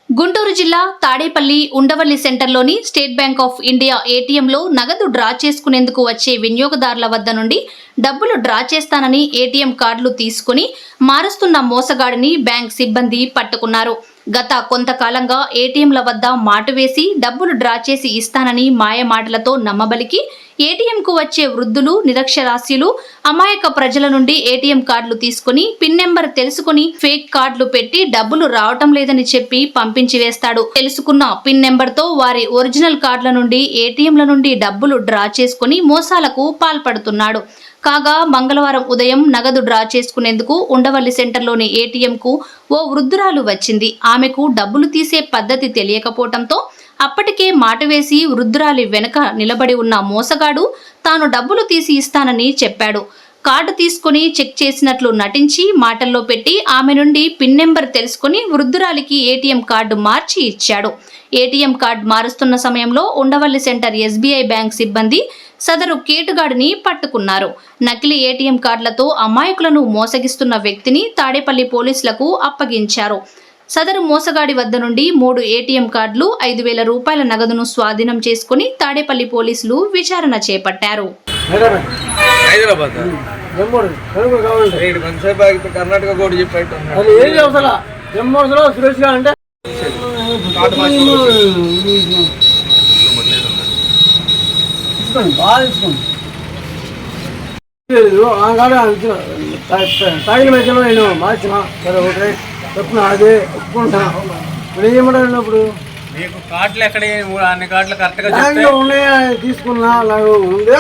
గుంటూరు జిల్లా తాడేపల్లి ఉండవల్లి సెంటర్లోని state bank of India ఏటీఎంలో నగదు డ్రా చేసుకునేందుకు వచ్చే వినియోగదారుల వద్ద నుండి డబ్బులు డ్రా చేస్తానని ఏటీఎం కార్డులు తీసుకుని మారుస్తున్న మోసగాడిని బ్యాంక్ సిబ్బంది పట్టుకున్నారు. గత కొంతకాలంగా ఏటీఎంల వద్ద మాటు వేసి డబ్బులు డ్రా చేసి ఇస్తానని మాయమాటలతో నమ్మబలికి ఏటీఎంకు వచ్చే వృద్ధులు, నిరక్షరాస్యులు, అమాయక ప్రజల నుండి ఏటీఎం కార్డులు తీసుకుని పిన్ నెంబర్ తెలుసుకుని ఫేక్ కార్డులు పెట్టి డబ్బులు రావటం లేదని చెప్పి పంపించి వేస్తాడు. తెలుసుకున్న పిన్ నెంబర్ తో వారి ఒరిజినల్ కార్డుల నుండి ఏటీఎంల నుండి డబ్బులు డ్రా చేసుకుని మోసాలకు పాల్పడుతున్నాడు. కాగా మంగళవారం ఉదయం నగదు డ్రా చేసుకునేందుకు ఉండవల్లి సెంటర్లోని ఏటీఎంకు ఓ వృద్ధురాలు వచ్చింది. ఆమెకు డబ్బులు తీసే పద్ధతి తెలియకపోవడంతో అప్పటికే మాట వేసి వృద్ధురాలి వెనక నిలబడి ఉన్న మోసగాడు తాను డబ్బులు తీసి ఇస్తానని చెప్పాడు. కార్డు తీసుకుని చెక్ చేసినట్లు నటించి మాటల్లో పెట్టి ఆమె నుండి పిన్ నెంబర్ తెలుసుకుని వృద్ధురాలికి ఏటీఎం కార్డు మార్చి ఇచ్చాడు. ఏటీఎం కార్డు మారుస్తున్న సమయంలో ఉండవల్లి సెంటర్ ఎస్బీఐ బ్యాంక్ సిబ్బంది సదరు కేటుగాడిని పట్టుకున్నారు. నకిలీ ఏటీఎం కార్డులతో అమాయకులను మోసగిస్తున్న వ్యక్తిని తాడేపల్లి పోలీసులకు అప్పగించారు. సదరు మోసగాడి వద్ద నుండి 3 ఏటీఎం కార్డులు, 5,000 రూపాయల నగదును స్వాధీనం చేసుకుని తాడేపల్లి పోలీసులు విచారణ చేపట్టారు. తాగిన మధ్యలో నేను మార్చిన సరే ఒకటే చెప్పున అదే ఒప్పుకుంటాను. ఇప్పుడు ఏం చేయమంటారు? ఇప్పుడు మీకు కార్డులు ఎక్కడ అన్ని కార్డులు కరెక్ట్గా ఉన్నాయా తీసుకున్నా నాకు ఉండే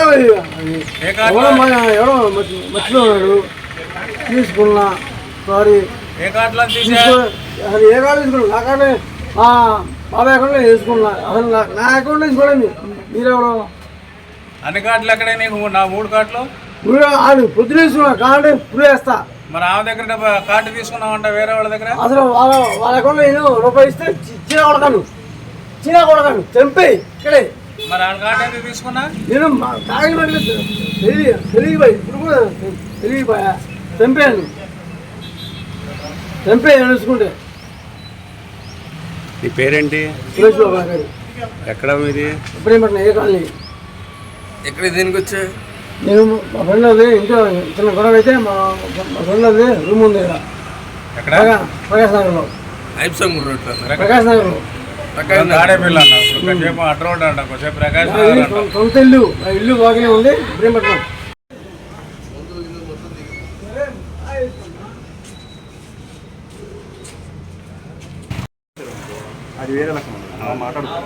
ఎవరో మర్చిపోయాడు తీసుకున్నా. సారీ ఏ కార్డులో అసలు ఏ కార్డు తీసుకున్నా? నా కార్డు బాబాయ్ అకౌంట్లో వేసుకున్నా. అసలు నా అకౌంట్లో తీసుకోండి. మీరెవరో అన్ని కార్డులు ఎక్కడ నీకు? నా 3 కార్డులు ఆడు పొద్దున తీసుకున్నా. కార్డు ఇప్పుడు వేస్తా. మరి ఆమె దగ్గర కార్డు తీసుకున్నామంట వేరే వాళ్ళ దగ్గర. అసలు వాళ్ళ అకౌంట్లో నేను రూపాయి ఇస్తే చిన్న కొడకాను చంపే ఇక్కడే. మరి వాళ్ళ కార్డు ఎందుకు తీసుకున్నా? నేను తాగిన తెలియపోయి ఇప్పుడు కూడా తెలియపోయా చంపాను చూసుకుంటే. నీ పేరేంటి? సురేష్ బాబా గారు. ఎక్కడ మీది? ఇప్పుడేమంటున్నా ఏ కాలనీ? ఎక్కడ దీనికి వచ్చా? నేను మా ఫ్రెండ్ అది ఇంకా చిన్న గొడవ అయితే మా ఫ్రెండ్ అది రూమ్ ఉంది ఇక్కడ ప్రకాశ్ నగర్లో. ప్రకాశ్ నగర్లో సొంత ఇల్లు బాగానే ఉంది. ఇప్పుడేమంటున్నాం అది వేరే రకం మాట్లాడుతున్నాం.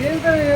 ఏంటంటే